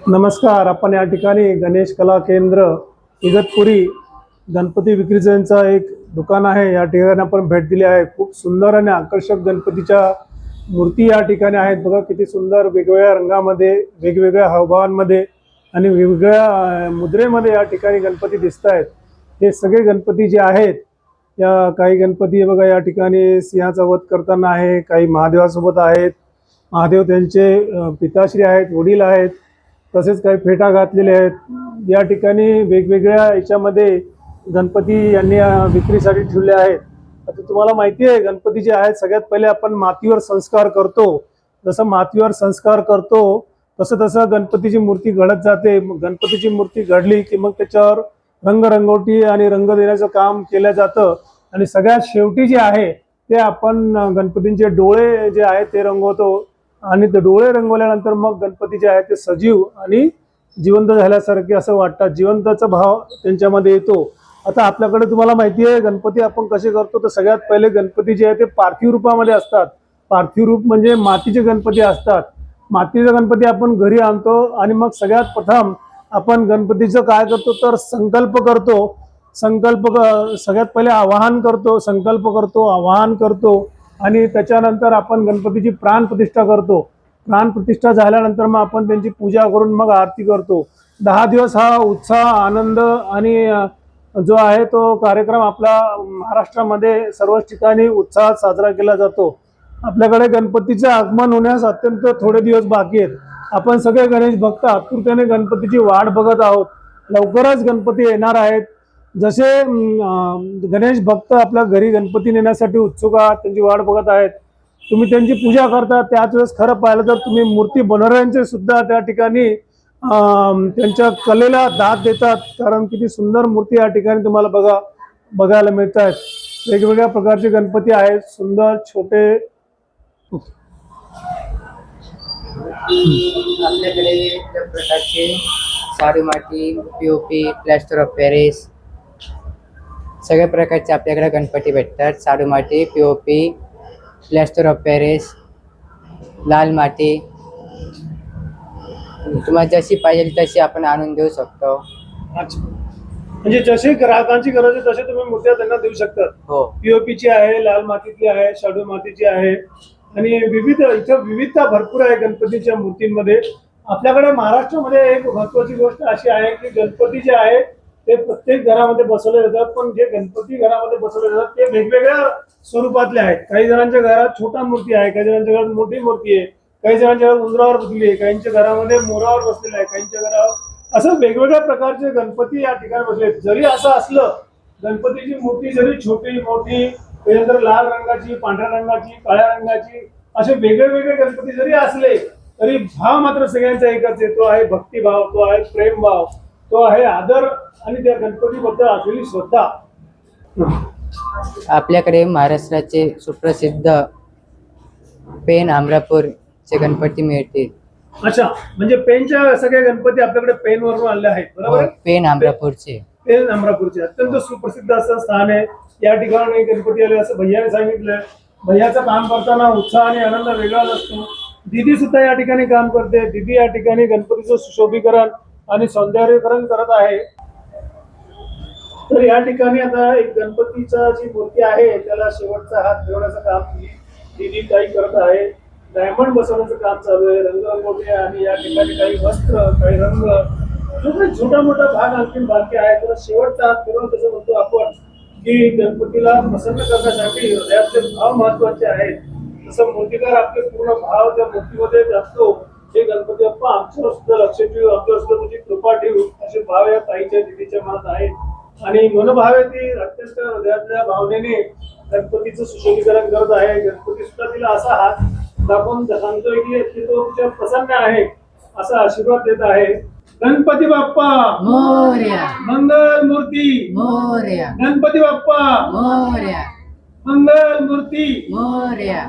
नमस्कार. आपण या ठिकाणी गणेश कला केंद्र इगतपुरी गणपती विक्रीचं एक दुकान आहे. या ठिकाणी आपण भेट दिली आहे. खूप सुंदर आणि आकर्षक गणपतीच्या मूर्ती या ठिकाणी आहेत. बघा किती सुंदर, वेगवेगळ्या रंगामध्ये, वेगवेगळ्या हावभावांमध्ये आणि वेगवेगळ्या मुद्रेमध्ये या ठिकाणी गणपती दिसत आहेत. हे सगळे गणपती जे आहेत, या काही गणपती बघा या ठिकाणी सिंहाचा वध करताना आहे, काही महादेवासोबत आहेत. महादेव त्यांचे पिताश्री आहेत, वडील आहेत, तसेच काही फेटा घातलेले आहेत. या ठिकाणी वेगवेगळ्या याच्यामध्ये गणपती यांनी विक्रीसाठी ठेवले आहेत. आता तुम्हाला माहिती आहे, गणपती जे आहेत सगळ्यात पहिले आपण मातीवर संस्कार करतो. जसं मातीवर संस्कार करतो तसं तसं गणपतीची मूर्ती घडत जाते. गणपतीची मूर्ती घडली की मग त्याच्यावर रंगरंगोटी आणि रंग देण्याचं काम केलं जातं. आणि सगळ्यात शेवटी जे आहे ते आपण गणपतींचे डोळे जे आहेत ते रंगवतो. आणि ते डोळे रंगवल्यानंतर मग गणपती जे आहेत ते सजीव आणि जिवंत झाल्यासारखे असं वाटतात. जिवंताचा भाव त्यांच्यामध्ये येतो. आता आपल्याकडे तुम्हाला माहिती आहे गणपती आपण कसे करतो, तर सगळ्यात पहिले गणपती जे आहे ते पार्थिव रूपामध्ये असतात. पार्थिव रूप म्हणजे मातीचे गणपती असतात. मातीचा गणपती आपण घरी आणतो आणि मग सगळ्यात प्रथम आपण गणपतीचं काय करतो तर संकल्प करतो. सगळ्यात पहिले आवाहन करतो, संकल्प करतो, आवाहन करतो आणि त्याच्यानंतर आपण गणपतीची प्राणप्रतिष्ठा करतो. प्राणप्रतिष्ठा झाल्यानंतर मग आपण त्यांची पूजा करून मग आरती करतो. 10 दिवस हा उत्साह, आनंद आणि जो आहे तो कार्यक्रम आपला महाराष्ट्रामध्ये सर्वच ठिकाणी उत्साहात साजरा केला जातो. आपल्याकडे गणपतीचे आगमन होण्यास अत्यंत थोडे दिवस बाकी आहेत. आपण सगळे गणेश भक्त आतुरतेने गणपतीची वाट बघत आहोत. लवकरच गणपती येणार आहेत. जसे गणेश भक्त आपल्या घरी गणपती नेण्यासाठी उत्सुक आहात, त्यांची वाट बघत आहेत, तुम्ही त्यांची पूजा करता, त्याच वेळेस खरं पाहिलं तर तुम्ही मूर्ती बनवणाऱ्यांचे सुद्धा त्या ठिकाणी त्यांच्या कलेला दाद देतात. कारण किती सुंदर मूर्ती या ठिकाणी तुम्हाला बघायला मिळत आहेत. वेगवेगळ्या प्रकारचे गणपती आहेत, सुंदर, छोटे. आपल्याकडे विविध प्रकारचे शाडू माती, पीओपी, प्लॅस्टर ऑफ पॅरिस, सगळ्या प्रकारचे आपल्याकडे गणपती भेटतात. शाडू माती, पीओपी, प्लॅस्टर ऑफ पॅरिस, लाल माती, तुम्हाला जशी पाहिजे तशी आपण आणून देऊ शकतो. अच्छा, म्हणजे जशी ग्राहकांची गरज आहे तसे तुम्ही मूर्त्या त्यांना देऊ शकता. हो, पीओपीची आहे, लाल मातीची आहे, शाडू मातीची आहे आणि इथं विविधता भरपूर आहे गणपतीच्या मूर्तींमध्ये. आपल्याकडे महाराष्ट्रामध्ये एक महत्वाची गोष्ट अशी आहे की गणपती जे आहे ते प्रत्येक घरामध्ये बसवले जातात. पण जे गणपती घरामध्ये बसवले जातात ते वेगवेगळ्या स्वरूपातले आहेत. काही जणांच्या घरात छोटा मूर्ती आहे, काही जणांच्या घरात मोठी मूर्ती आहे, काही जणांच्या घरात उंदरावर बसली आहे, काहींच्या घरामध्ये मोरावर बसलेला आहे, काहींच्या घरावर असं वेगवेगळ्या प्रकारचे गणपती या ठिकाणी बसले. जरी असं असलं, गणपतीची मूर्ती जरी छोटी मोठी, त्यानंतर लाल रंगाची, पांढऱ्या रंगाची, काळ्या रंगाची, असे वेगळे गणपती जरी असले तरी भाव मात्र सगळ्यांचा एकच आहे. तो आहे भक्तिभाव, तो आहे प्रेमभाव, तो आहे आदर आणि त्या गणपतीबद्दल असलेली श्रद्धा. आपल्याकडे महाराष्ट्राचे सुप्रसिद्ध पेन अमरापूरचे गणपती मिळतील. अच्छा, म्हणजे पेनच्या सगळे गणपती आपल्याकडे पेनवरून आले आहेत, बरोबर? पेन अमरापूरचे. पेन अमरापूरचे अत्यंत सुप्रसिद्ध असं स्थान आहे. या ठिकाणी गणपती आले असं भैयाने सांगितलं. भैयाचं काम करताना उत्साह आणि आनंद वेगळाच असतो. दिदी सुद्धा या ठिकाणी काम करते. दिदी या ठिकाणी गणपतीचं सुशोभीकरण आणि सौंदर्यीकरण करत आहे. तर या ठिकाणी आता एक गणपतीचा जी मूर्ती आहे त्याला शेवटचा हात ठेवण्याचं काम दिदी काही करत आहे. डायमंड बसवण्याचं काम चालू आहे, रंगरंगोटी आणि या ठिकाणी काही वस्त्र, काही रंग, जो काही छोटा मोठा भाग आणखी बाकी आहे. तर शेवटचा हात ठेवून तसं म्हणतो आपण की गणपतीला प्रसन्न करण्यासाठी हृदयातले भाव महत्वाचे आहेत. तसं मूर्तिकार आपले पूर्ण भाव त्या मूर्तीमध्ये असतो. हे गणपती बाप्पा आमच्यावर सुद्धा लक्ष ठेवू, आमच्यावर सुद्धा तुझी कृपा ठेवू, असे भाव या ताईच्या दिदीच्या मनात आहेत. आणि मनोभावे ती अत्यंत हृदयातल्या भावनेने गणपतीचं सुशोभीकरण करत आहे. गणपती सुद्धा तिला असा हात दाखवून सांगतोय की तो तुझ्या प्रसन्न आहे, असा आशीर्वाद देत आहे. गणपती बाप्पा मोरया, मंगल मूर्ती मोरया, गणपती बाप्पा मोरया, मंगल मूर्ती मोरया.